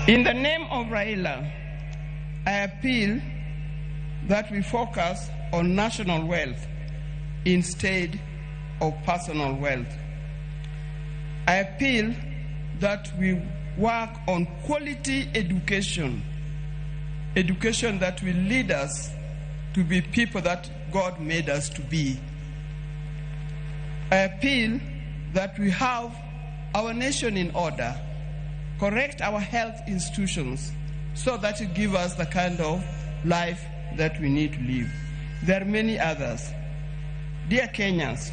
In the name of Raila, I appeal that we focus on national wealth instead of personal wealth. I appeal that we work on quality education that will lead us to be people that God made us to be. I appeal that we have our nation in order, correct our health institutions so that it gives us the kind of life that we need to live. There are many others. Dear Kenyans,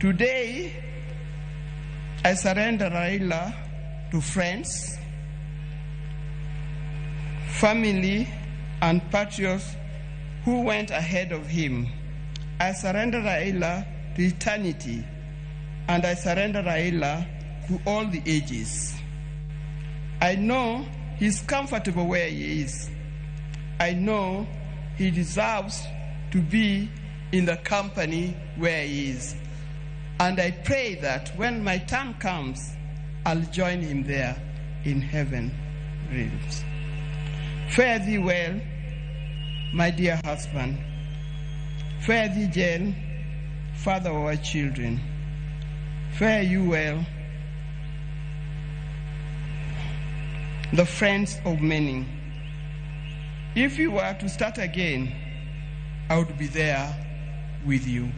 today I surrender Raila to friends, family, and patriots who went ahead of him. I surrender Raila to eternity, and I surrender Raila to all the ages. I know he's comfortable where he is. I know he deserves to be in the company where he is. And I pray that when my time comes, I'll join him there in heaven realms. Fare thee well, my dear husband. Fare thee, Jane, father of our children. Fare you well, the friends of many. If you were to start again, I would be there with you.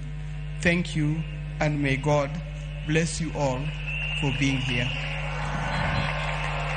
Thank you, and may God bless you all for being here.